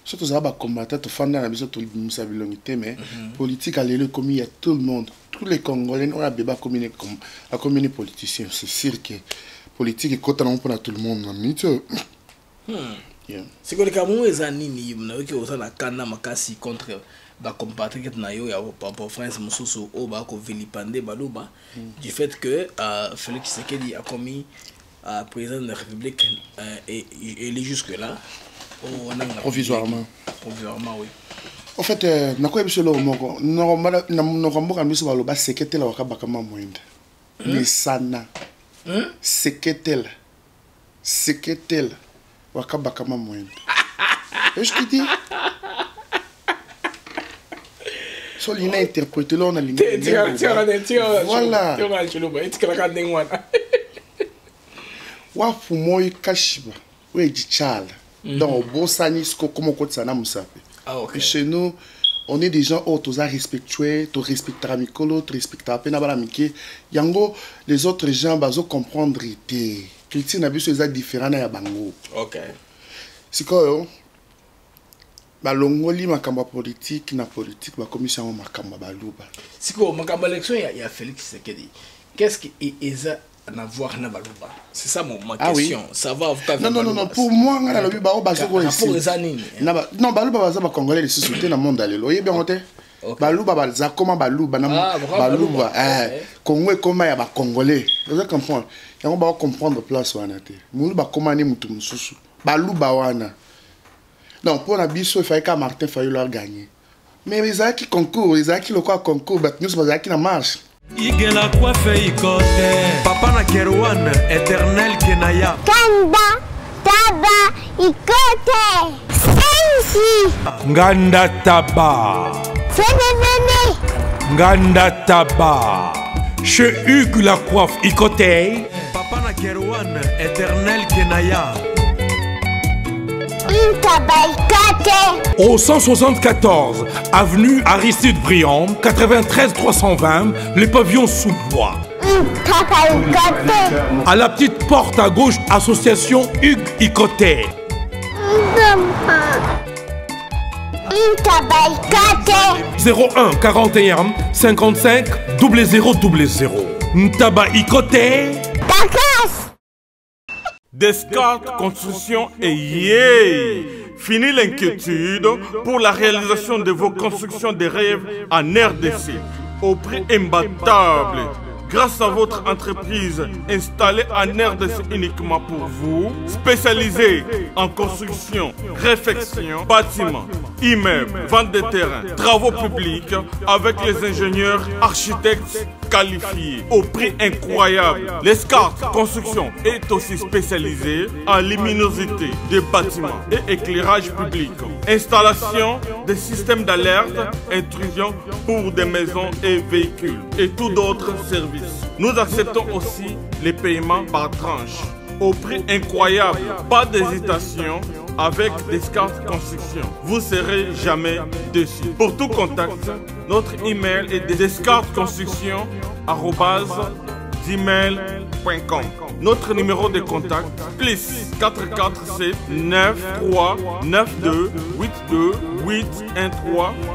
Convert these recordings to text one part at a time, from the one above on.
Surtout ça va combattre tout fan dans la maison tout le monde mais politique à l'élu comme il y a tout le monde tous les Congolais on a débat comme la commune politicien c'est sûr que politique est contre pour tout le monde c'est que le Cameroun est anini que vous avez kana makasi contre ba compatriotes na yo ya papa France mususu o ba ko vilipande baluba du fait que Félix Tshisekedi a commis président de la République et il est jusque là. Provisoirement. Provisoirement, oui. En fait, na quoi monsieur Lomoko, non combo monsieur Baloba seketel wa kabakama moinde. Mais sana. Seketel wa kabakama moinde. Est-ce que tu dis? So l'ina interprété là on a l'ina. Voilà. Wa fumoy kashiba. Oui, dichala. Donc, comment chez nous, on est des gens autour respectueux, tu respectes Mikolo, tu respectes à peine Yango, les autres gens, ils comprendre que Christine a vu ces différents à Bango. Ok. C'est quoi, Balongoli, ma politique, na politique, ma commission, ma baluba. C'est quoi, ma élection, il y a Félix Tshisekedi. Qu'est-ce qu'il y a à voir na baluba? C'est ça ma question. Oui. Ça va non, pour moi, on a le baro bazo non, baluba baza ba congolais les sociétés dans le monde allez. Oye bien monté. Baluba baza comment baluba na baluba Congo comment ya ba congolais. Vous comprenez? On va comprendre place wana te. Baluba comment ni mutu mususu. Baluba wana. Donc pour la biso il fallait que Martin Fayulu leur gagner. Mais les gens qui concourent, les gens qui le quoi concours, nous sommes qui na marche. Igela coiffe ikote Papa na Kerouan éternel Kenaya Kanda Taba ikote Sensi Nganda Taba Fenenene Nganda Taba Chez Hugues la coiffe ikote Papa na Kerouan éternel Kenaya Au 174 avenue Aristide Briand, 93 320, les pavillons sous bois. À la petite porte à gauche, association Hugues Ikoté. 01 41 55 0000. Ntaba Ikoté. Descartes Construction et yeah! Fini l'inquiétude pour la réalisation de vos constructions de rêves en RDC au prix imbattable. Grâce à votre entreprise installée en RDC uniquement pour vous, spécialisée en construction, réfection, bâtiments, immeubles, vente de terrains, travaux publics avec les ingénieurs architectes qualifiés au prix incroyable. Descartes Construction est aussi spécialisée en luminosité des bâtiments et éclairage public. Installation des systèmes d'alerte, intrusion pour des maisons et véhicules et tout d'autres services. Nous acceptons aussi les paiements par tranche au prix incroyable. Pas d'hésitation avec Descartes Construction. Vous serez jamais déçus. Pour tout contact, notre email est descartesconstruction@gmail.com. Notre numéro de contact plus 447 93 92 82 813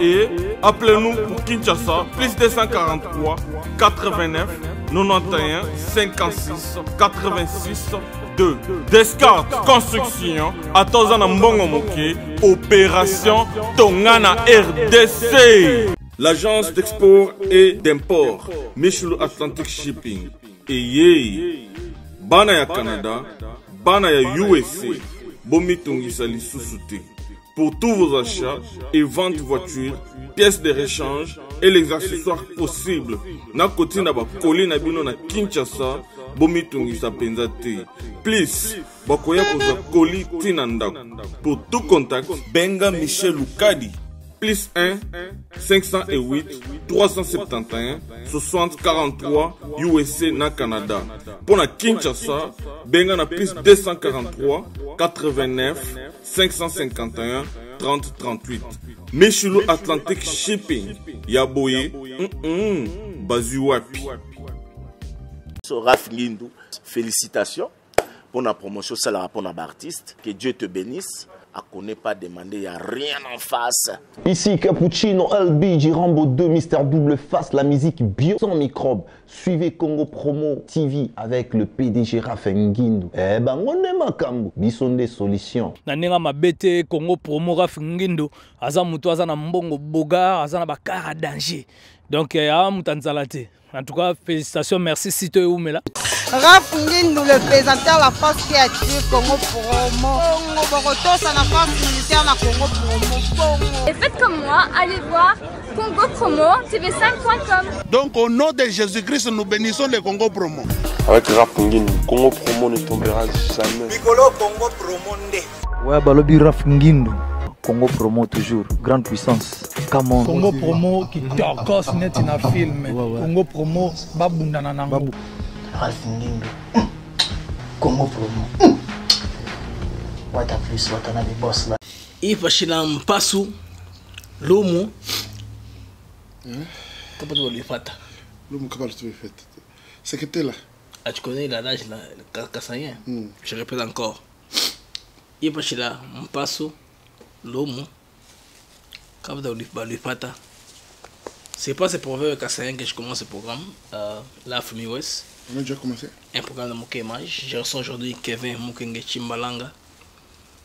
et appelez-nous pour Kinshasa plus 243 89 91 56 86 2. Descartes Construction à Tozana Mbongo Moké, opération Tongana RDC. L'agence d'export et d'import Michelo Atlantic Shipping et yé bana ya Canada, bana ya USA, bomi tongisa lisusu te. Pour tous vos achats et ventes de voitures, pièces de rechange et les accessoires possibles. Na koti na ba koli na bino na Kinshasa, bomi tongisa penza te. Please, bakoya kozwa koli tina ndako. Pour tout contact, benga Michel Lukadi. Plus 1 508 371 60 43 USA na Canada. Pour la Kinshasa, benga na plus 243 89 551 30 38. Michelo Atlantic Shipping. Yaboye, Bazuapi. Raf Lindou, félicitations pour la promotion, c'est la pour l'artiste. Que Dieu te bénisse. qu'on n'est pas demandé, il n'y a rien en face. Ici Cappuccino, LB, Rambo 2, Mister Double Face, la musique bio sans microbes. Suivez Congo Promo TV avec le PDG Rafinguindo. Eh ben, on est makambo, bison des solutions. Nanenga mabete Congo Promo Rafinguindo, aza muto aza na mbongo boga, aza na bakara danger. Donc, mutanzalate. En tout cas, félicitations, merci Sito et Oumela. Rafinguindo, le présentateur la force créative Congo Promo. Borotos à la force militaire na Congo Promo. Et faites comme moi, allez voir Congo Promo, tv5.com. Donc au nom de Jésus-Christ, nous bénissons le Congo Promo. Avec Rafinguindo, Congo Promo ne tombera jamais. Piccolo Congo Promo nde. Ouais, balobi Rafinguindo. Congo Promo toujours, grande puissance. Come Congo Promo qui torcos net in a film. Congo Promo babundana nango. Rafinguindo. Congo Promo. What a plus, what a the boss là. Ifashila mpasu lomo. Comment tu vas lui faire? Lomo comment tu vas faire? C'est que t'es là. Ah, tu connais l'adage là, le Kassayen. Je répète encore. Ifashila mpasu lomo. Quand vous allez lui faire, c'est pas ce proverbe Kassayen que je commence ce programme. La famille West. On a déjà commencé. Un programme de Mokemage. Je reçois aujourd'hui Kevin Mukenge Chimbalanga,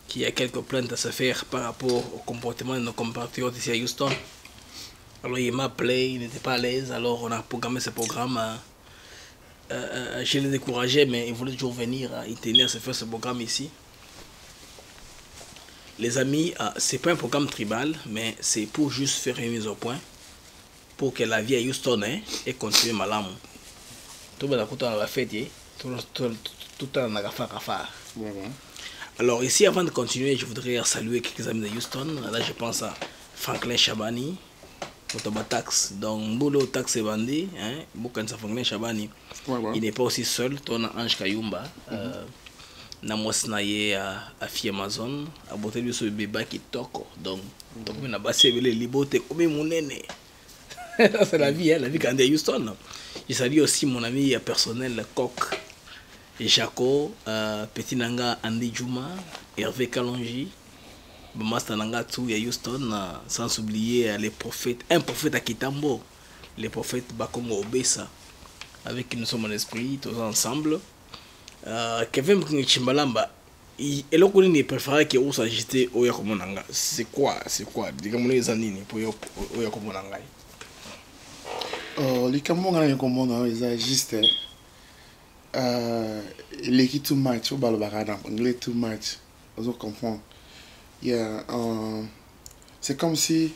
qui a quelques plaintes à se faire par rapport au comportement de nos compatriotes ici à Houston. Alors il m'a appelé, il n'était pas à l'aise, alors on a programmé ce programme. Je l'ai découragé, mais il voulait toujours venir, il tenait à se faire ce programme ici. Les amis, c'est pas un programme tribal, mais c'est pour juste faire une mise au point, pour que la vie à Houston ait continué malam. Tout le monde a fait, tout le temps on a fait. Alors ici, avant de continuer, je voudrais saluer quelques amis de Houston. Là, je pense à Franklin Chabani, Autobatax. Donc, Boulot Tax et Bandi, Franklin Chabani, il n'est pas aussi seul. On a Ange Kayumba, Namos Naye à Fi Amazon, à Boté lui sur le bébé qui toque. Donc, on a passé les libotés comme mon aîné. C'est la vie quand on est à Houston. Je salue aussi mon ami personnel, Coq. Jaco, Petit Nanga Andy Juma, Hervé Kalonji, Master Nanga Tsu à Houston, sans oublier les prophètes, un prophète à Kitambo, les prophètes Bakongo Obesa, avec qui nous sommes en esprit, tous ensemble. Kevin Chimbalamba, et le coup il préférait que vous s'agitez au Yakomonanga. C'est quoi? Dis-moi les années pour Yakomonanga. Les Yakomonanga, ils agissent. L'équipe too much, on parle en anglais too much, on comprend. C'est comme si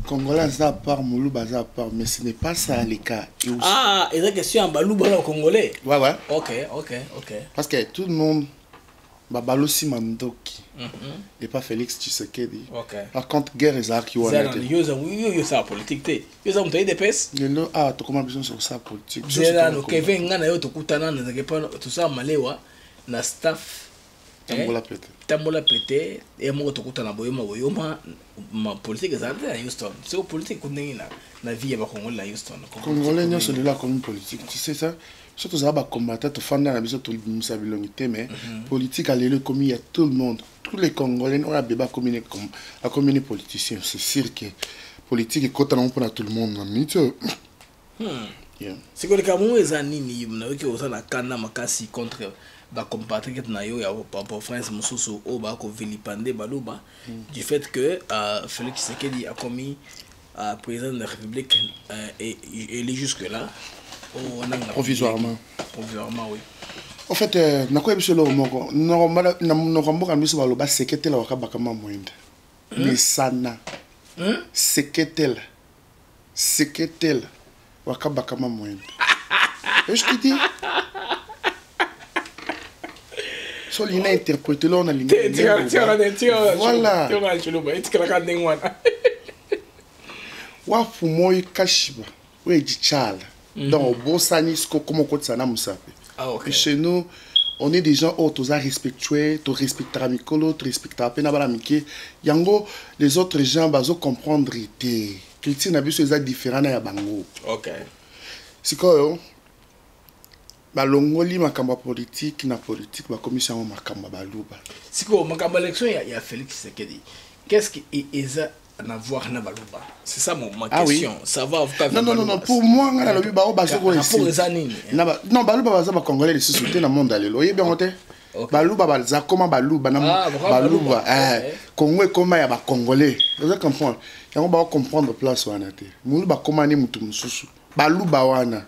Congolais ça part, Moulouba ça part, mais ce n'est pas ça les cas. Ah, et la question en Balouba au Congolais. Ouais. Ok. Parce que tout le monde, Babalo Simandoki, et pas Félix Tshisekedi. Par contre, guerre et ça qui ont été. Yo ça politique té. Yo ça montagne des pèses. Non, tu comment besoin sur ça politique. C'est là le Kevin ngana yo to kutana na pas tout ça malewa na staff. Tambola pété et moi to kutana boyoma ma politique ça à Houston. C'est politique qu'on est na vie ya Congolais à Houston. Congolais non c'est là comme politique. Tu sais ça? Surtout ça va combattre tout fan dans la maison tout le monde mais politique à l'élu comme il y a tout le monde, tous les Congolais on a débat communé comme la communauté politicien, c'est sûr que politique est contre tout le monde c'est que les Camerounais les anini na que on a kana makasi contre ba compatriotes na yo ya papa France mususu o ba ko vilipande baluba du fait que Félix Tshisekedi a commis président de la République et il est jusque là. Provisoirement, oui. En fait, na quoi monsieur le moko no kamboka miso baloba sekete la wakabaka moinde. Mais sana. Sekete la wakabaka moinde. Et je te dis so lina interpréter là on a ligne. Voilà. Wa fumoy kashiba. Oui, Dichala. Donc, okay. Chez nous, on est des gens qui respectueux, qui respectent les gens, qui respectent les gens. Les autres gens, ils comprendre que les gens sont différents. Ok. C'est quoi? balongoli makambo politique na politique ba commission makambo baluba. Siko makambo élection il y a Félix Tshisekedi. Qu'est-ce qui est à voir na baluba? C'est ça ma question. Oui. Ça va Non, pour moi ngana lobi ba basoko ici. Non, baluba baza ba congolais les sociétés na monde alelo. Yé bien oté. Baluba balza comment baluba na baluba Congo comment ya ba congolais. Vous allez comprendre. Yango ba comprendre place wana té. Mulu ba comment ni mutu mususu. Baluba wana.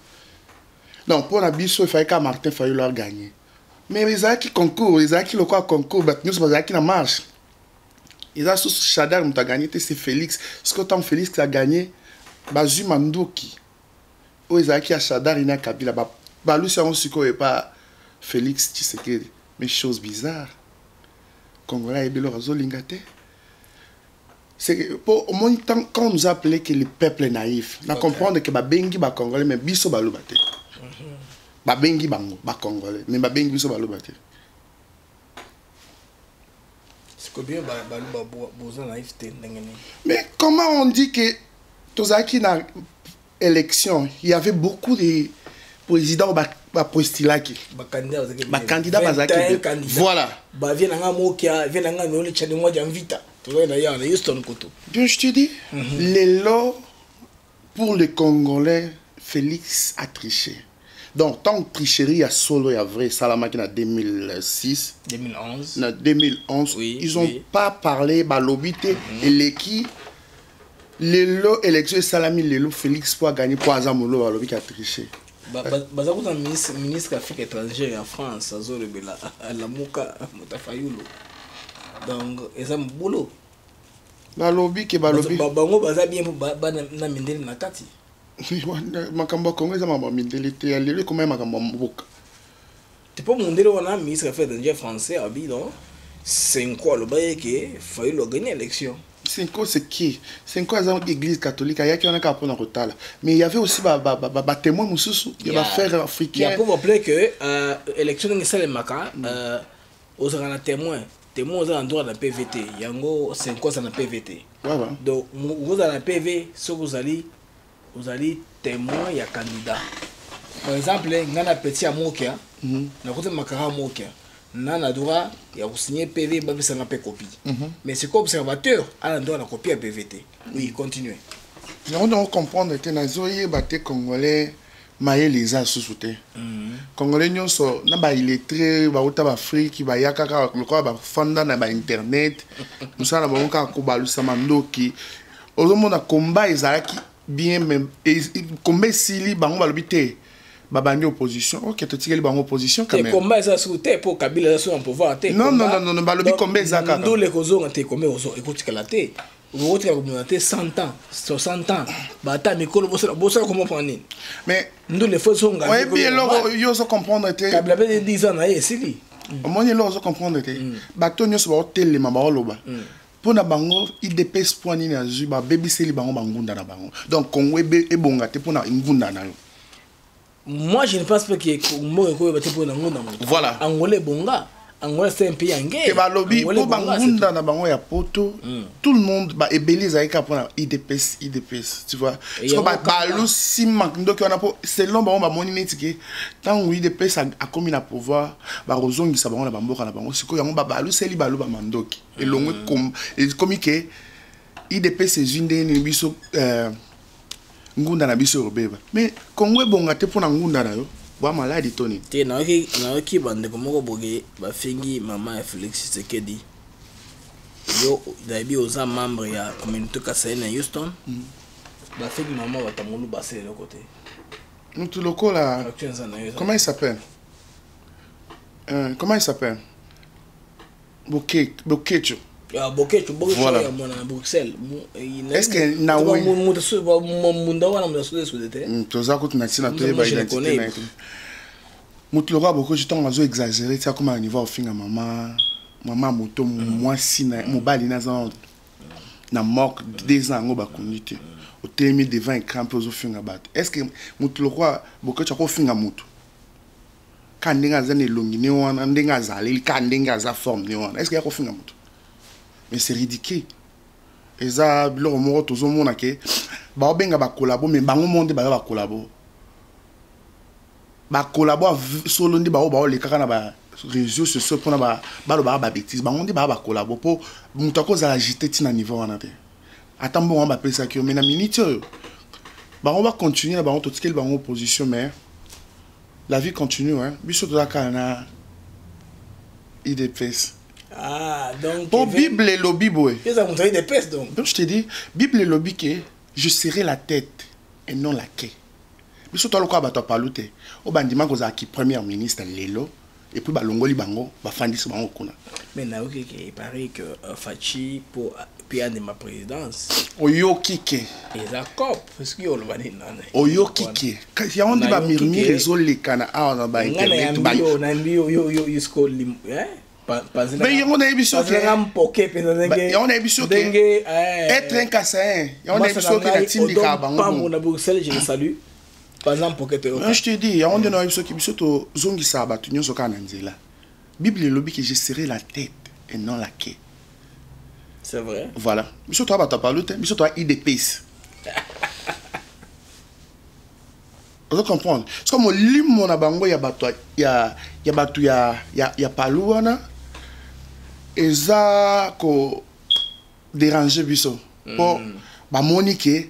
Non, pour la biso, il fallait que Martin Fayulu leur gagner. Mais les gens qui concourent, les gens qui le croient concours, nous sommes les qui na marche. Ils ont sous Chadar, nous avons gagné, c'est Félix. Ce que tant Félix a gagné, Bazu Mandoki. Ou ils ont qui a Chadar, il n'a qu'à Kabila. Balou, c'est un sucre et pas Félix Tshisekedi. Mais chose bizarre. Congolais et Belo Razo Lingate. C'est au moins quand on nous a appelé que le peuple est naïf, on comprend que Babengi ba Congolais, mais biso Balou Bate. Babengi bango ba congolais mais babengi biso baloba te. C'est combien baluba boza naïveté ndengene. Mais comment on dit que tozaki na élection, il y avait beaucoup de présidents ba postilaki. Ba candidat bazaki. Voilà. Ba vient nga mokia, vient nga noli chani moi janvita. Tozo na ya na Houston koto. Bien je te dis, les lots pour les Congolais, Félix a triché. Donc, tant que tricherie, il y a solo, il y a vrai. Salamaki en 2006. 2011. En 2011. Oui, ils n'ont pas parlé, balobité, et l'équipe. Les lots élections, Salami, les lots, Félix pour gagner pour Azamolo, balobi qui a triché. Bazako un ministre Afrique étrangère en France, Azor Bela, la Mouka, Moutafayulu. Donc, ils ont boulot. Balobi qui balobi. Bango baza bien pour na mindeli na kati. Makambo Congo eza mama mindeli te alele comme makambo mboka. Tu peux mondeli wana ministre Affaires étrangères français abi non? C'est quoi le bail que Fayulu gagner l'élection? Cinco c'est qui? Cinco azan église catholique ayaki on a qu'à prendre en retard. Mais il y avait aussi ba témoin mususu, il y a frère africain. Il y a pour rappeler que élection ni sale maka aux un témoin. Témoin aux endroits de la PVT. Yango Cinco ça na PVT. Donc vous dans la PV ce vous allez témoin ya candidat. Par exemple, ngana petit amokia na côté makara mokia. Nana droit ya signer PV ba bisa na pe copie. Mais c'est comme observateur à l'endroit la copie à PVT. Oui, continuez. On doit comprendre que nazoye baté congolais maye les a sous-souté. Congolais nyonso na ba illettré ba uta ba Afrique ba yakaka le quoi ba fanda na ba internet. Nous ça na ba onka ko balu samandoki. Ozomo na combat ezalaki bien même combat sili bango balobité babandi opposition. OK, tu tires bango opposition quand même. Les combats ça souté pour Kabila ça en pouvoir té. Non, balobi combat ezaka. Ndo les kozo ngate combat ozo écoute kala té. Vous avez communauté 100 ans, 60 ans. Bata mikolo bossa comment prendre. Mais nous les faisons gagner. Ouais, bien là yo so comprendre té. Kabila be 10 ans na sili. Moi ni là so comprendre té. Bato nyos ba telema ba loba. Pour na bango IDPS point ni na zu ba baby seli bango bangunda na bango. Donc Congo e bonga te pour na ngunda na yo. Moi je ne pense pas que Congo ko ba te pour na ngunda. Voilà. Angolais bonga. Angola c'est un pays en guerre. Et bah lobby pour bangunda na bango ya poto. Tout le monde ba ebeli zaika pour na IDPS, tu vois. Parce que ba balu si manque donc on a pour selon bango ba moni netike tant oui IDPS a commis na pouvoir ba rozongi sa bango na bamboka na bango siko yango ba balu seli balu ba mandoki. Et longwe comme que IDPS c'est une des biso ngunda na biso robeba. Mais Congo bonga te pour na ngunda na yo. Wa maladi toni te na oki bande komoko boge ba fingi mama ya Félix Tshisekedi yo daibi oza membre ya communauté Kasai na Houston ba fingi mama wa tamulu basé le côté nous loko là comment il s'appelle Bokecho ya Bokecho voilà. Ya mona Bruxelles est-ce que na oui munda wana munda sudete toza ko tunatina to ba identité na eto mutloka boko jitonga mazo exagérer ça comme un niveau finga mama moto moi si na mobali na za na moque 2 ans ngo ba konité au temi devant écran pour zo finga bat est-ce que mutloka boko chako finga mutu quand ndinga za ne longine wana ndinga za li quand ndinga za forme ne wana est-ce que yako finga mutu. Mais c'est ridicule. Et ça, le moment tout le monde a que, bah on va collaborer, mais bah on monde bah on va collaborer. ba collabore solo ndi ba o les kaka na ba réseaux sociaux pour na ba bêtise ba on dit ba collabore pour muto ko za agiter tina niveau wana te attends bon on va appeler ça que mais na minute ba on va continuer ba on to tikel ba en opposition mais la vie continue hein biso to la kana IDPS. Ah, donc. Pour Bible et lobby, boy. Ils ont montré des pestes, donc. Donc, je te dis, Bible et lobby, que je serai la tête et non la quai. Mais surtout, le cas, tu as parlé, au bandiment, que qui premier ministre, Lelo, et puis, Longoli Bango, Fandis Bango. Mais il paraît que Fachi, pour payer ma présidence. Oyo Kike. Et ça cop, parce qu'il y a le vanille. Oyo Kike. Quand il y a un débat, Mirmi, réseau, les canards, on a internet. On a dit, mais on a émission que on a émission que être un cassin on a émission que la team de Kabango on a Bruxelles je le salue par exemple pour que je te dis on a émission qui biso to zongi saba tunyo soka na nzela Bible le lobby que je serai la tête et non la quai c'est vrai voilà biso to ba ta parler biso to IDPS vous comprenez c'est comme limo na bango ya bato ya palouana eza ko déranger biso pour ba monique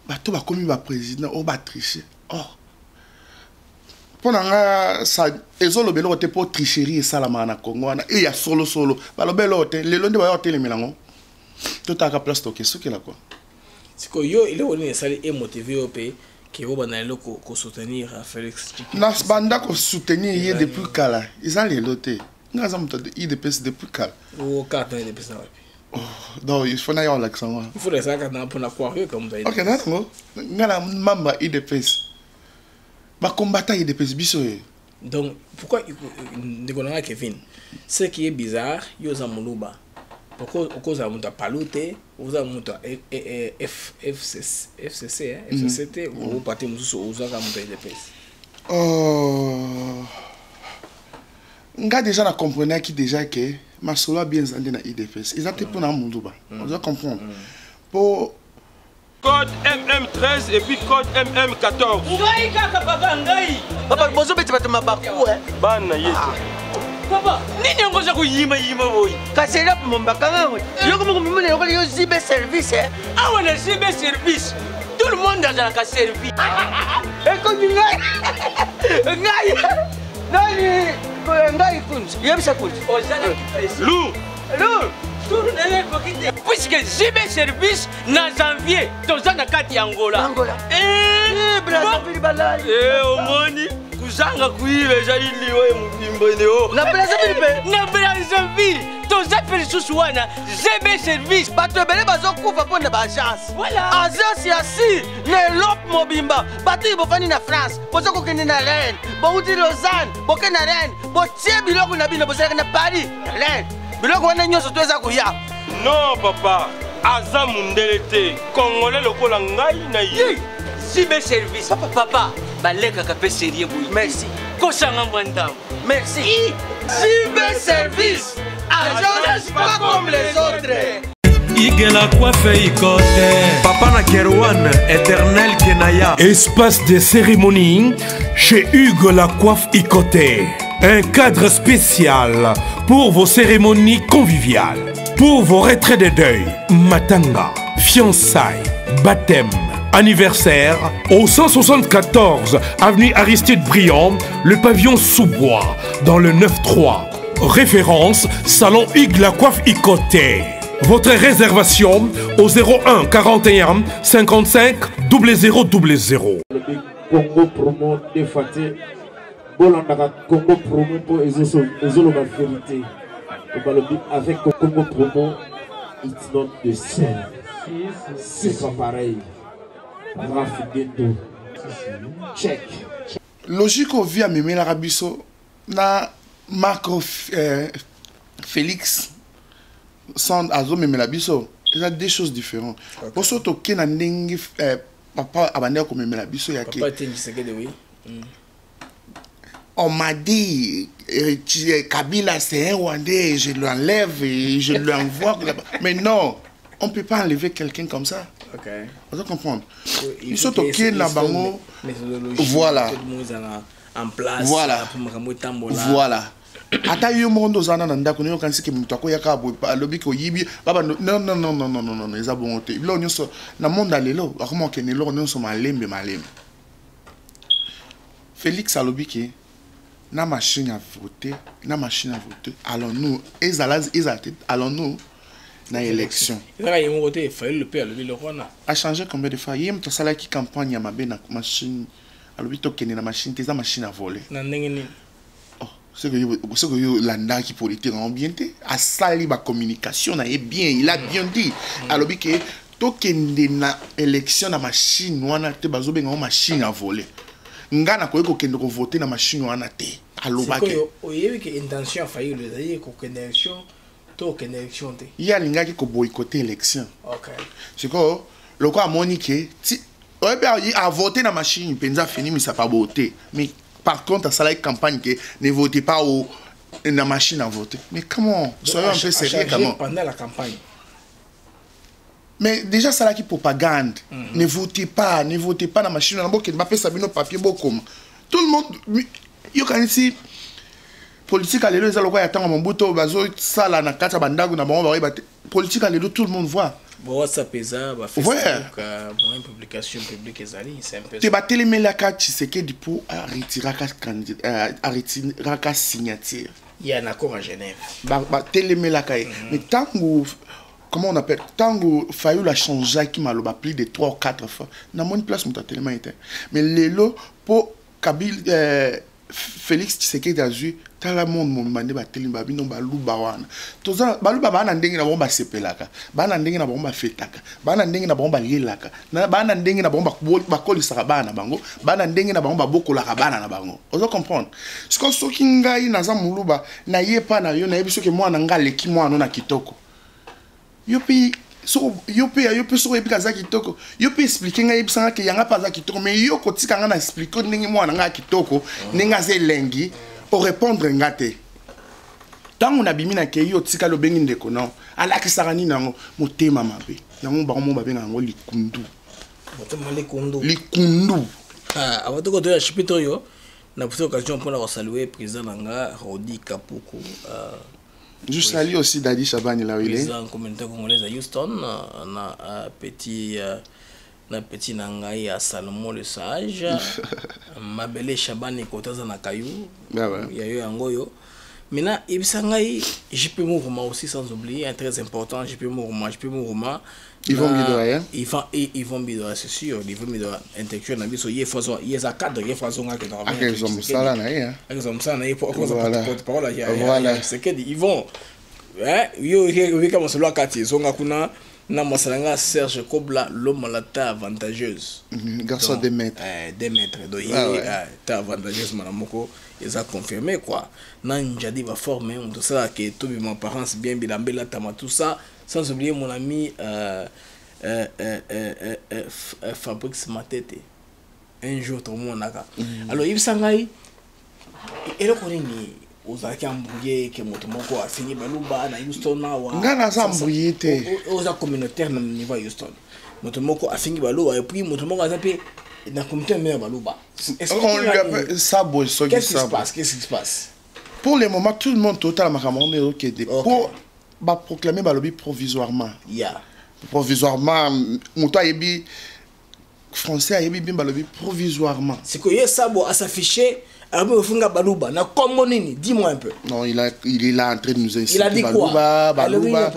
bato ba komi ba président o ba tricher oh pour nga ça ezolo belo te pour tricherie et salama na Congo wana et ya solo ba lo belo te le londe ba yo te le milango tout à place to keso la quoi c'est que yo il est on sali et motivé au pays qui va banalo ko soutenir Félix Tshisekedi nas banda ko soutenir hier depuis kala ils ont les lotés nga za muto IDPS depuis kala o carte IDPS na donc il faut na yo l'accent il faut ça quand pour na quoi comme ça OK na ngo ngala mamba IDPS ba combattant IDPS biso donc pourquoi ndikona Kevin ce qui est bizarre yo za muluba pourquoi okoza muto palote oza muto FCC FCCT ou parti mususu oza ka muto IDPS nga déjà na comprendre qui déjà que ma solo bien zandi na IDPS ils ont été pour na munduba on doit comprendre pour code MM13 et puis code MM14 ngai kaka papa ngai papa bozo beti batuma baku bana yetu papa nini ngoza kuyima boy kasela mombaka ngwe yoko mumimene yoko yo zibe service awa na zibe service tout le monde a la service et comme ngai nani ngai kunzi yebisa kunzi ozana Lou puisque zibe service na janvier tozana kati ya Angola Brazzaville balai omoni kuzanga kuive jali wewe mubimbo leo na Brazzaville tozapeli susu wana zibe service bato ebele bazokufa pona ba agence voilà agence ya si ne lop mobimba bato bofani na France bozo kokende na Rennes bouti Lausanne boke na Rennes botie biloko na bino bozalaka na Paris Rennes biloko wana nyonso toza kuya non papa aza mundele te congolais lokola ngai na ye zibe service papa baleka ka pe sérieux boy merci kosanga mwanda merci zibe service agence pas comme les autres Igela coiffe Ikote Papa na Kerouan Éternel Kenaya Espace de cérémonie chez Hugues la coiffe Ikote. Un cadre spécial pour vos cérémonies conviviales, pour vos retraits de deuil, matanga, fiançailles, baptême, anniversaire, au 174 avenue Aristide Briand, le pavillon sous-bois, dans le 9-3. Référence, Salon Hugues la coiffe Ikote. Votre réservation au 01 41 55 0000. Congo promo défaté. Bolandaka Congo promo pour ezolo la vérité. Avec Congo promo, it's not the same. C'est pas pareil. Check. Logique au via Meme la Rabiso na Marco Félix sans Azo Meme la Biso. Il y a des choses différentes. Pour ce qui est papa abandonné comme Meme la Biso, il y a papa Tshisekedi oui. On m'a dit Kabila c'est un Rwandais, je l'enlève et je l'envoie. Mais non, on ne peut pas enlever quelqu'un comme ça. Ok. On doit comprendre. Ils sont ok na bango. Voilà. en place. Voilà. Voilà. Ata yo mondo zana na ndako nyo kanisi ke mutako yaka bo lobi ko yibi baba non eza bonté lo nyonso na monde alelo akoma ke ne lo nyonso malembe Félix alobi ke na machine à voter allons-nous allons-nous na élection a changé combien de fois yem to sala ki campagne ya mabe na machine alobi to kene na machine teza machine à voler na ndenge ce que landa qui politique ambienté a sali ba communication na bien il a bien dit alobi ke to kende na élection na machine wana te bazobenga machine à voler ngana ko kende ko voter na machine wana te aloba ke oyebi ke intention failli le zaye ko connexion to connexion te ya linga ki ko boycotter élection OK c'est quoi le quoi monique ti oyebi a voter na machine penza fini mais ça pas voter mais par contre, à la campagne que ne votez pas dans la machine à voter. Mais comment? Soyons un peu sérieux comment? Pendant la campagne. Mais déjà, ça là qui propagande. Ne votez pas dans la machine à voter. Ne faites pas papier beaucoup. Tout le monde, il y a ici politique à l'élo, ils ont attendre mon bouton, bazo ça là na kata bandagu na bon politique à l'élo, tout le monde voit. WhatsApp eza ba Facebook une publication publique ezali c'est un peu te ba télémela ka Tshisekedi pour retirer ka signature il y a un accord à Genève ba télémela ka mais tango comment on appelle tango Fayulu a changé qui maloba plus de 3 ou 4 fois na mon place mon tellement était mais lelo pour Kabil Félix Tshisekedi azui tala monde mon mande ba telimba bino baluba wana toza baluba bana ndenge na bomba sepelaka bana ndenge na bomba fetaka bana ndenge na bomba lelaka na bana ndenge na bomba bakolisaka bana bango bana ndenge na bomba bokolaka bana na bango ozo comprendre siko soki ngai naza muluba na yepa na yo na yebiso ke mwana ngaleki mwana na kitoko yopi so yopi so ebika za kitoko yopi expliquer ngai ebisanga ke yanga pa za kitoko mais yo kotika nga na expliquer ndenge mwana nga kitoko ndenge ze lengi au répondre ngate tant on a bimi na ke yo tika lo bengi ndeko non ala ki sarani nango motema mabe nango ba mo babenga ngo likundu motema likundu abato ko to ya chipito yo na pour occasion pour la saluer président nanga Rodi Kapuku je salue aussi Dadi Chabani là où il est président communauté congolaise à Houston na petit nangai à Salomon le sage mabele Chabani kotaza na kayu ya yo yangoyo maintenant ibisangai JP Mouvement aussi sans oublier un très important JP Mouvement ils vont Bidoya c'est sûr ils vont Bidoya intellectuel na biso ye façon yeza cadre ye façon nga que normalement ils ont ça là na pour parole voilà c'est que ils vont yo comme cela kati zonga kuna na masalanga Serge Kobla l'homme à la taille avantageuse garçon de maître donc taille avantageuse manamoko ils a confirmé quoi nan jadi va former on tout ça que tous mes parents bien bilambela tama tout ça sans oublier mon ami Fabrice Matete un jour tout le monde naka alors il sangai et le konini ozaki embrouillé que moto moko a fini baluba na Houston na wa ngana za embrouillé te oza communautaire na niveau Houston moto moko a fini baluba et puis moto moko a zappé na communauté mais baluba on lui appelle ça boy so qu'est-ce qui se passe pour le moment tout le monde total makamande OK pour ba proclamer balobi provisoirement provisoirement moto ayebi français ayebi bien balobi provisoirement c'est que ye sabo à s'afficher Funga Baluba, na comment nini? Dis-moi un peu. Non, il est en train de nous inciter. Il a dit quoi? Baluba,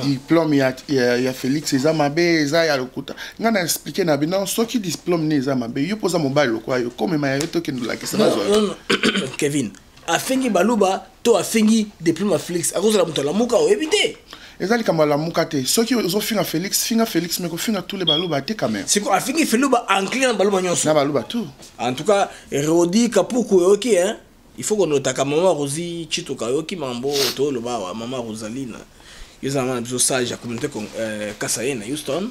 diplôme, il y a Félix Ezamabe, il y a le Kouta. On a expliqué, non, ceux qui diplôme Ezamabe, il pose un mobile, quoi, comme il m'a dit que nous la question. Non, Kevin, a Fengi Baluba, toi a Fengi diplôme à Félix, à cause de la moto, la mouka, ou éviter. Ezali kama la mukate ceux qui ont finga Félix mais ko finga tous les baluba te quand même c'est quoi fingi Feluba enclin baluba nyonso na baluba tout en tout cas Rodi Kapuku OK hein il faut qu'on notaka maman Rosi Chito Kayoki mambo to le ba maman Rosaline ils ont un sage à communauté Kasaye na Houston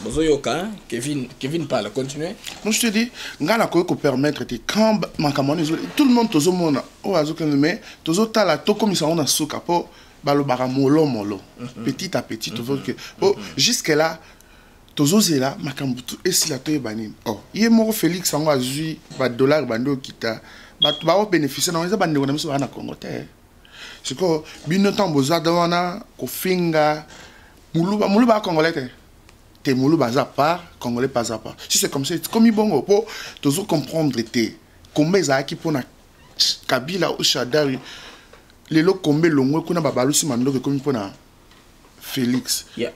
bozo yoka Kevin parle continuer non je te dis ngana ko permettre te quand makamoni tout le monde tozo mona o azoka mais tozo tala to comme ça on a souka po balobara molo petit à petit tu vois que jusque là tozozela makambo esila toyeba nini. Oh, ye moko Félix ango azwi ba dollar bando kita bato ba bénéficier na eza bandeko na biso bana Congo te. Siko bino tambo zada wana kofinga muluba congolais te. Te muluba za part, congolais pas à part. Si c'est comme ça, comme ibongo po tozo comprendre te. Combien za ki pona Kabila ou Shadari lelo kombe longwe kuna babalusi mandoke comme pona Félix. Ya,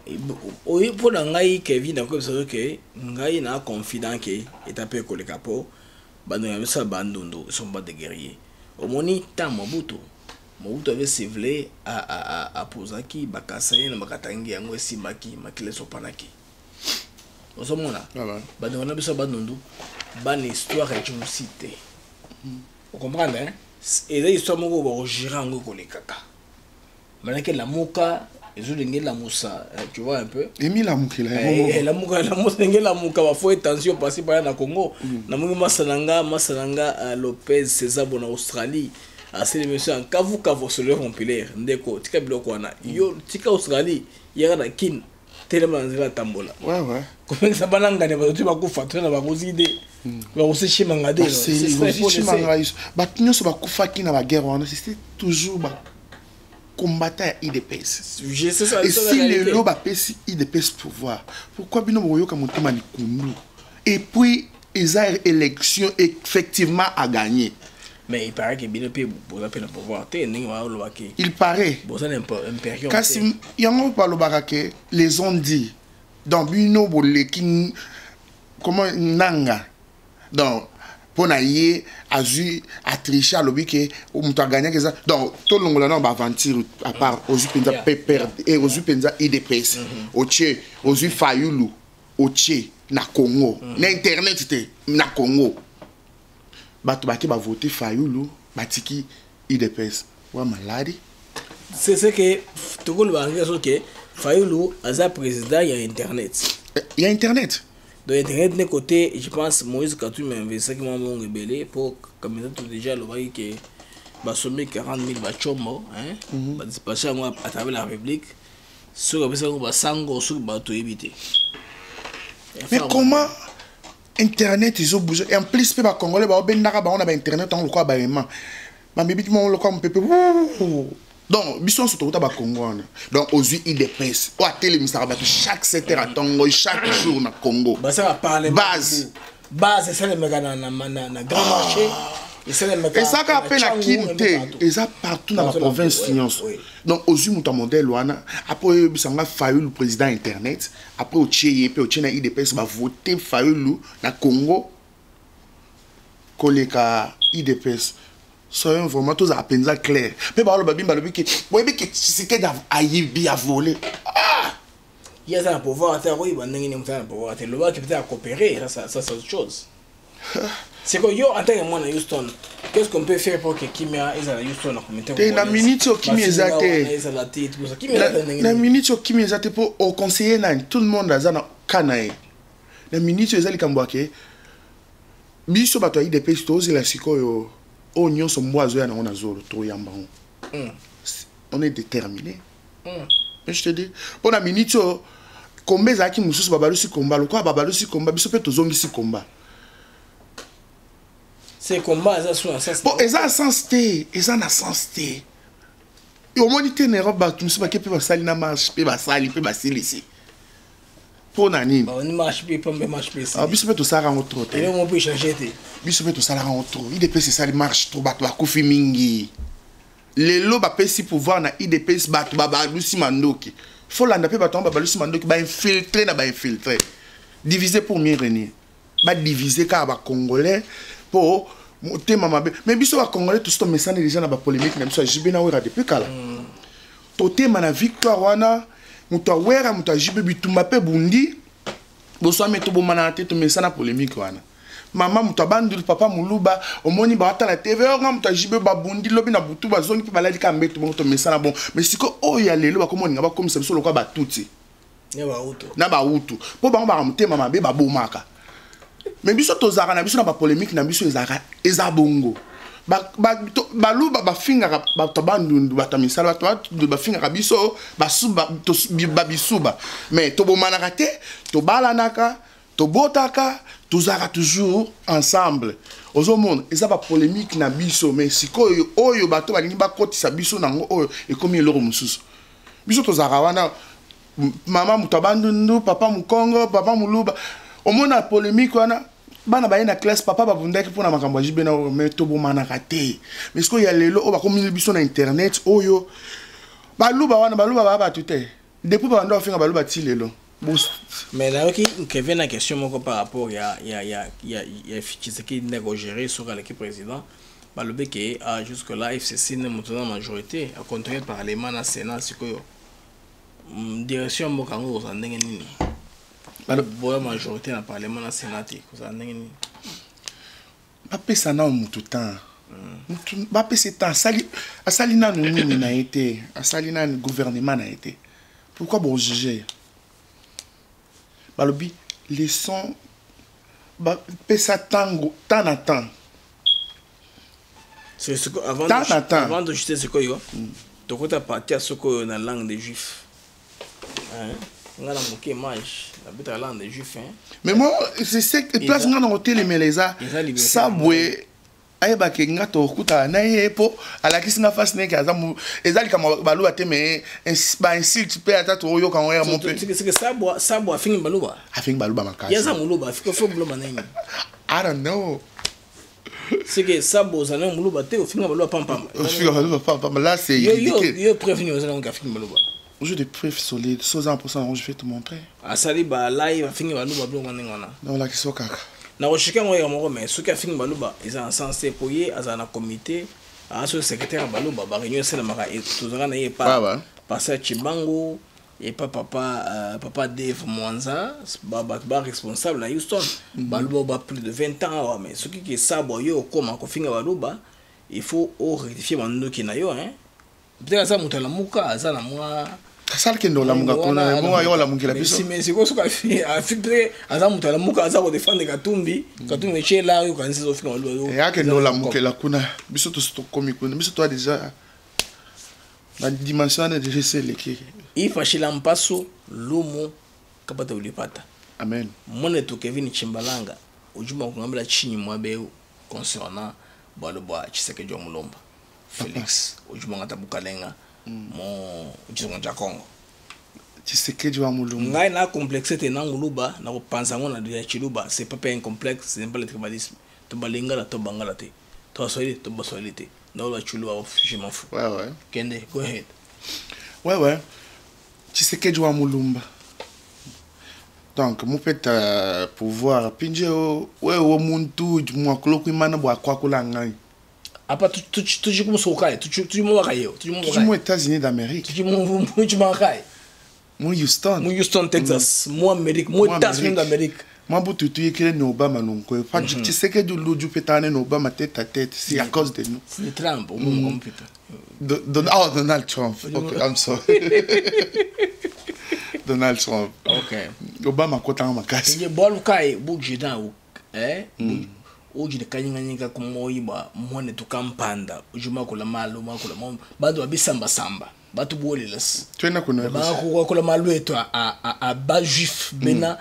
oyi pona ngai Kevin na ko so que ngai na confident que étape ko le capo bando ya sa bandondo sont pas des guerriers. Au moni ta Mobutu avait ciblé à Pozaki bakasanye na bakatangi yango simbaki makile sopanaki. Osomona. Bando na biso bandondo ban histoire et une cité. Vous comprenez hein? Et là histoire moko ba girango ko le kaka. Malaki la muka ezolenge la musa, tu vois un peu. Emi la muka la muka la muka va faut attention passer par na Congo. Na mungi masalanga Lopez César bona Australie. C'est monsieur en kavu sur le rompilaire ndeko tika biloko wana yo tika Australie yaka na kin tellement nzela tambola. Ouais. Comment ça bananga ne ba tu ba kufa tena ba kozide. Ba koseshi mangade. C'est koseshi mangade. Ba tunyo so ba kufa kina ba guerre wana c'est toujours ba combattant IDPS. Je sais ça. Et si le lo ba pesi IDPS pouvoir. Pourquoi bino boyo ka motema ni kundu. Et puis ils ont élection effectivement à gagner. Mais il paraît que bien peu pour la pouvoir. Il paraît. Kasi yango pa lo barake les ont dit dans bino bolé qui comment nanga donc pona yé azu a tricher lobi que o muto a gagner que ça donc tout longola na ba aventure à part ozu penza perdre et ozu penza IDPS oche ozu Fayulu oche na Congo na internet te na Congo. Bato baki ba voter Fayulu batiki IDPS wa maladi. C'est ce que tout le monde va dire que Fayulu aza président il y a internet. Il y a internet. Donc internet de côté je pense Moïse Katumbi m'a investi qui m'a rebellé pour comme tout déjà le voyez que ba sommet 40 000 bachombo hein ba dispatcher à travers la République sur ba sango ba sango sur ba to éviter. Mais comment internet ils ont bougé et en plus pe ba congolais ba obendaka ba on a ba internet on le quoi ba vraiment ba bibi mo le quoi pepe donc bison surtout ta ba Congo donc aux IDPS ou à télé ministère ba chaque 7 heures à Tongo chaque jour na Congo ba ça va parler base c'est le méga na grand marché et ça qu'a appelé la qualité et ça partout dans la province donc aux muta modèle wana après bisanga Fayulu président internet après au Tcheye pe au Tchena IDPS va voter Fayulu na Congo koleka IDPS soyons vraiment tous à peine clair mais ba lo babimba lobi que c'est que ayibi a volé il y a un pouvoir terre oui ba ndenge ni mutana pouvoir terre le ba qui peut coopérer ça c'est autre chose. C'est que yo en tant que moi à Houston, qu'est-ce qu'on peut faire pour que Kimia est à Houston en comité? La minute au Kimia est la minute au Kimia est pour au conseiller tout le monde dans un canaille. La minute est allé kamboake. Biso bato IDPS tozi la siko yo onyo so mboazo ya na on azolo to yamba. On est déterminé. Mais je te dis pour la minute combien zaki mususu babalusi combat le quoi babalusi combat biso pe tozongi si combat. Ces combats, ils sont sens. Bon, ils ont sens té, ils ont sens té. Et au moins, ils ont une robe, tu ne sais pas qui peut passer na marche, peut passer, peut passer ici. Pour nani. On marche, peut pas marche plus. Ah, biso peut tout ça rend trop. Et on peut changer té. Biso peut tout ça rend trop. IDPS ça marche trop, bato bakufi mingi. Les lots ba pesi pouvoir na IDPS bato baba lusi mandoki. Faut landa pe bato baba lusi mandoki ba infiltrer na ba infiltrer. Diviser pour mieux régner. Ba diviser car ba congolais pour monter maman mais biso va congolais tout ce message déjà na ba polémique na biso jibe na wera depuis kala toté mana victoire wana muto wera muto jibe bitumba pe bundi boso meto bo mana te to message na polémique wana maman muto bandu papa muluba omoni ba ata la TV on muto jibe ba bundi lobi na butu ba zongi pe baladi ka mbeto bo to message na bon mais siko o ya lelo ba komoni ngaba comme ça biso lokwa ba tuti na ba utu po ba ba mutema mabe ba bomaka. Mais biso tozara na biso na ba polémique na biso ezara eza bongo baluba bafingaka bato bandundu bato misala bato bafingaka biso babisuba mais tobomanaka te tobalanaka tobotaka tozalaka toujours ensemble ozomona eza bapolémique na biso mais sikoyo oyo bato balingi bakotisa biso nango oyo ekomi eloko mosusu biso tozalaka wana mama moto abandundu papa mokongo papa moluba omona polémique wana bana baye na classe papa babundaki mpona makambo ya jibe na me tobomanaka te mais sikoyo ya lelo oyo bakomili biso na internet oyo baluba wana baluba baya bato te depuis babanda bafinga baluba ti lelo mais là qui Kevin a question par rapport il y a Tshisekedi nego gérer sur l'équipe président bah le bec est jusque là FCC ne maintenant majorité à contrôler par parlement na Sénat c'est que direction mokango za ndenge nini ba boya majorité na parlement na Sénat za ndenge nini ba pesa na mutu temps ba pesa temps asali na nini na été asali na gouvernement na été pourquoi bon juger balobi les sons pesa tango tant à temps c'est ce que avant de jeter ce que yo to kota partir ce que na langue des juifs hein ngana moké mage la bita langue des juifs hein mais moi c'est que place ngana hôtel meleza sabwe ayeba ke ngato kuta na yepo alakisi nga face ne kaza mu ezali kama baluba te mais ba insulte pe atatu oyo kan oya mon pe c'est que sabwa afingi baluba makasi yaza muluba afiko fo buloma nini I don't know c'est que sabwa zana muluba te ofinga baluba pam là c'est yo prévenu ozana nga afingi baluba je des preuves solides 100% je vais te montrer asali ba live afingi baluba buloma ningona non la kiso kaka na rochika ngoya moko mais ce qui a fini baluba ils ont censé poyer à un comité à ce secrétaire baluba ba réunion c'est la mara et tout ça na pas passer Chibango et papa Dave Mwanza ba responsable à Houston baluba ba plus de 20 ans mais ce qui est ça boyo comment ko finga baluba il faut rectifier mando ki na yo hein peut-être ça mutala muka azana moi kasal ke ndola munga kona mo ayo la mungila biso mais c'est quoi ce qu'a fait a filtré azamuta la muka aza ko défendre Katumbi chez là yo kanisi zo finga lo ya ke ndola mungela kuna biso to komi kuna biso to déjà la dimension de GC leki il fashila mpaso lumo kapata ulipata amen mone to Kevin Chimbalanga ujuma kungambela chinyi mwabeu concernant baloba Tshisekedi wa Mulomba Felix ujuma ngatabuka lenga mon uchizonja Congo Tshisekedi wa Mulumba ngai na complexité na nguluba na kopanza ngona de chiluba c'est pas un complexe c'est pas le tribalisme to balingala to bangala te to soili to basoli te na la chiluba je m'en fous ouais kende go ahead ouais Tshisekedi wa Mulumba donc mon peut pouvoir pinje ouais o muntu mwa koloko imana bwa kwa kula ngai apa tu como sokai tu mo wakayo tu mo États-Unis d'Amérique tu mo wakai mo Houston Texas mo Amérique mo États-Unis d'Amérique moi butu tu yekele no Obama nonko pas tu sais que du loju petane no Obama tête à tête c'est à cause de nous c'est Trump au moment putain Donald Trump okay I'm sorry Donald Trump okay Obama kota makasi ye bol kai bujida oji de kanyanga kumoyiba mone tukampanda ujuma kula malo makula mom bado abisamba samba batu bolelas twena kuno ba ko kula malo eto a ba juif bena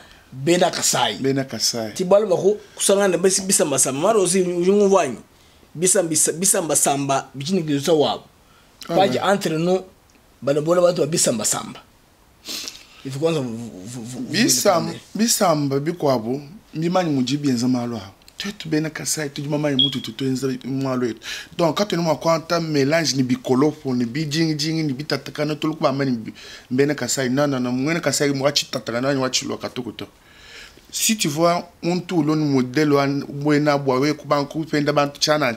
kasai ti balo bako kusangana bisamba samba maro si ujungwanyi bisamba samba bijini kizo wabo paji entre nous bana bola batu abisamba samba if kwanza bisamba bikwabo mbimanyi mujibi enza malo tu bena kasai tu mama mutu tu enza malo eto donc quand nous kwanta mélange ni bikolo pour ni bijing ni bitatakana to lukuba mani bena kasai non mwena kasai mwachi tatakana ni wachi lo katokoto si tu vois un tout le modèle wena bowe kubanku penda bantu chana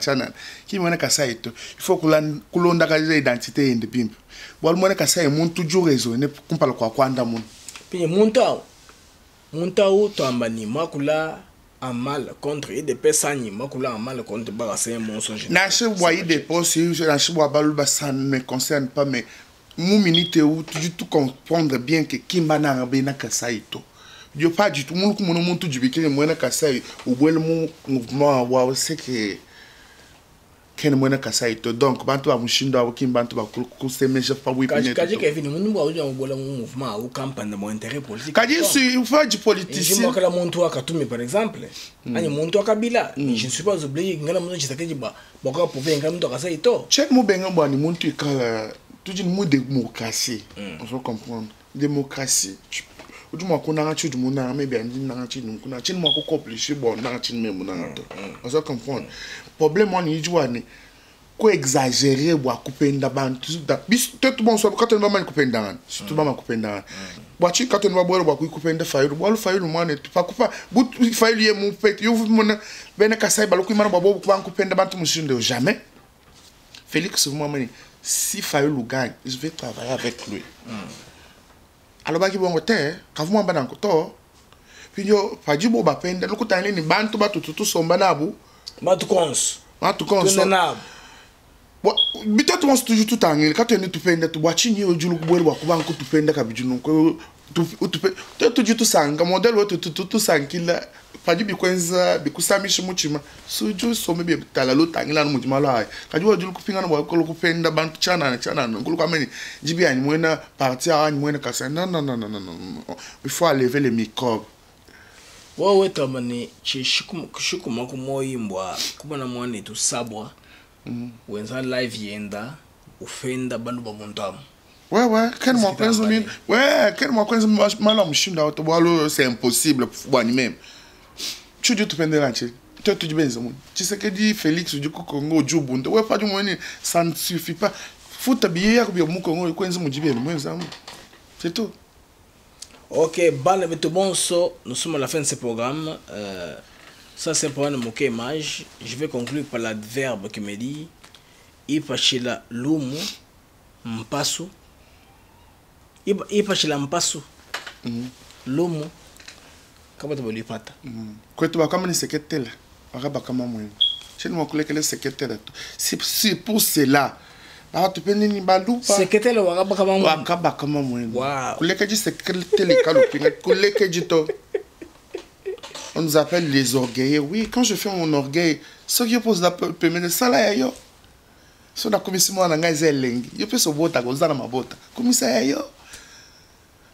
ki mwena kasai to il faut kulonda ka identité inde pimp bo mwena kasai muntu toujours raisonner kumpala kwa kwanda mun puis muntao to ambani makula amal contre et des personnes makula amal contre ba c'est un mensonge na che voyer des postes na che bois balu ça ne me concerne pas mais mon minute où tu tout comprendre bien que kimbana ngabena kasai to yo pas du tout mon muntu jibikele mwena kasai ubwele mu mouvement wa c'est que ken mwana kasaito donc bantu ba mushindo abo kimbantu ba kusemeje pa wipine kaji Kevin mungu auja ngobola mouvement au campagne de mon intérêt politique kaji si fa du politicien je m'akala monto akatumi par exemple ani monto akabila je ne suis pas obligé ngala monto chisakeji ba baka pouvoir ngala monto kasaito check mo benga bwa ni monto ikala tout une mot démocratie on peut comprendre démocratie du moins qu'on a un truc du monde mais bien dit n'a un truc nous qu'on a tellement qu'on compliqué bon n'a un truc même on peut comprendre problème on y joue ni quoi exagérer ou couper d'abord tout bon soit quand on va mal couper d'abord surtout pas mal couper d'abord bon tu quand on va boire ou couper de faille boire le faille le moins ne pas couper bout faille lié mon fait you mon ben kasai balo qui m'a boire couper d'abord tout monsieur de jamais Félix moi si faille le gagne je vais travailler avec lui alors baki bongo te kavu mbana nkoto pinyo fajibo bapenda lokutana ni bantu batututu somba nabu matukonso nabu bito tu toujours tout angile quand tu tupenda tu bwachini ojulu kubweli bakuba nko tupenda kabijunu ko tu jitu sanga model wotu tu sankila fajibi kwenza bikusamisha muchima suju some bi tala lotangila no muchima la kajiwa ojulu kupinga no bakolo kupenda bantu chana ngulu kwameni jibi ani mwena parti ani mwena kasa non il faut enlever les microbes wewe tamani chishikuma kumoyimbwa kuba na mwana tu sabwa wenza live yenda ufenda bantu ba montamu ouais quel moi kwenza mine ouais quel moi kwenza mala mshinda auto bwalo c'est impossible pour ani même tu dis tu pendre ranche tu dis benzo mon tu sais que dit Félix du Congo Djubunde ouais pas du moins ça ne suffit pas faut t'habiller avec mu Congo kwenza mu djibele mwenza c'est tout. Ok, bon, nous sommes à la fin de ce programme. Ça, c'est pour un moquet image. Je vais conclure par l'adverbe qui me dit Ipachila lumu mpasu. Ipachila mpasu. Lumu. Comment tu veux lui pata? Quand tu vas comme une secrétaire, arabe comme moi. Je ne m'en connais que les secrétaires. C'est pour cela. Ah, tu peux ni balou pas. Secrétaire le wakaba kama mwene. Wow. Kuleke ji secrétaire le kalopinga. Kuleke ji to. On nous appelle les orgueilleux. Oui, quand je fais mon orgueil, ceux qui posent la pemene sala yo. So na komisi mo na ngai zelengi. Yo pe so bota kozana mabota. Komisa yo.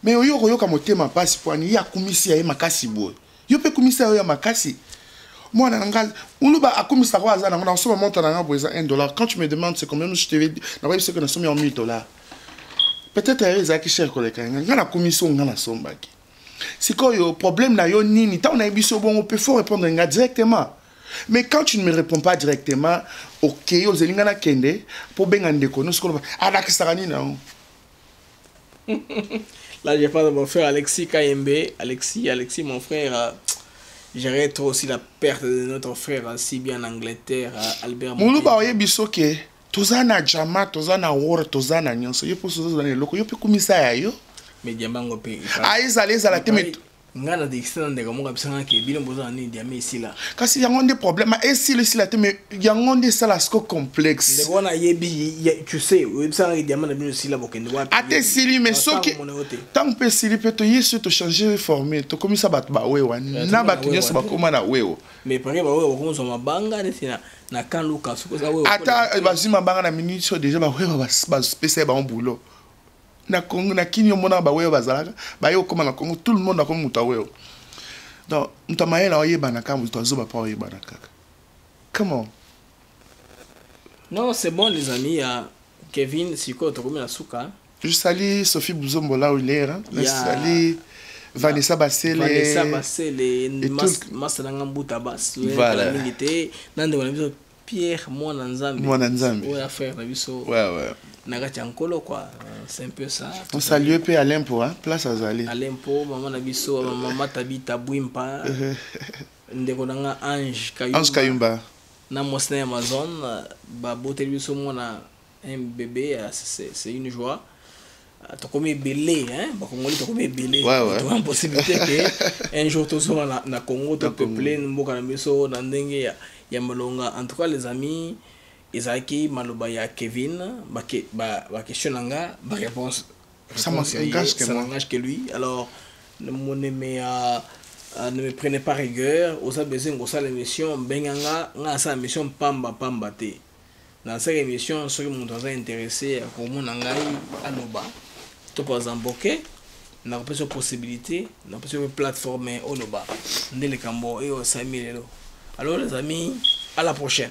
Mais yo koyoka motema pasi poani ya komisi ya makasi boy. Yo pe komisa yo ya makasi. Moi, quand tu me demandes c'est combien, je te vais dire, que nous sommes en 1000 $. Peut-être que c'est cher collègue. La commission na sombaki. C'est quoi le problème là, nini, on a bon, on peut répondre directement. Mais quand tu ne me réponds pas directement, ok, on zelingana kende pour ben ndeko, nous ce qu'on va. Ah là que ça rani na. Là, j'ai pas de mon frère Alexis KMB, Alexis mon frère. J'aurais trop aussi la perte de notre frère si bien en Angleterre, Albert Moulouba oye bisoke, tozana jama, tozana war, tozana nyonso, yo poso tozana loko, yo pe kumisa ya yo. Mais diamant pe. Ah ezala teme. Ngana de externe de gamonga bisanga ke bilo boza ni diamé ici là. Kasi yango des problèmes, et si le sila teme yango des salasco complexe. De wana yebi tu sais, bisanga diamant de bilo ici là bokende wa. Ate sili mais soki tant pe sili pe to yesu to changer former, to komisa bat ba wewa. Na bat nyonso ba koma na wewo. Mais pare ba wewo ko so mabanga neti na kan luka suko za wewo. Ata bazima banga na minute déjà ba wewo ba spécial ba boulot. Na Congo na kinyo mona ba wewe bazalaka ba yo koma na Congo tout le monde a comme mutawewe donc mutamaela oyeba na kama mutazoba pa oyeba na kaka comment non c'est bon les amis Kevin siko tokomi na suka je salue Sophie Bouzombola Oilera je salue Vanessa Basele Masana Ngambuta Bas voilà milité nande wana biso Pierre Mwana Nzambe ouais affaire na biso ouais Nagati Ankolo quoi, c'est un peu ça. On salue peu Alain Po, hein, place à Zali. Alain Po, maman Nabiso, maman Tabita Bouimpa, ndeko nanga Ange Kayumba. Na mosne Amazon, ba boté biso mona un bébé, c'est une joie. Tu comme belé hein, ba Congolais tu comme belé. Tu as une possibilité que un jour tout ça na Congo te peuplé mboka na biso na ndenge ya malonga. En tout cas les amis Isaki Maloba ya Kevin, ba question nanga, ba réponse. Ça m'engage que lui. Alors, ne me prenez pas rigueur. Osa besoin de l'émission, benganga, nga sa mission pamba te. dans cette émission soki moto aza intéressé akomona ngai aloba to par exemple ok na kopesa possibilité na kopesa plateforme oloba ndele kambo et au 5000 alors les amis à la prochaine.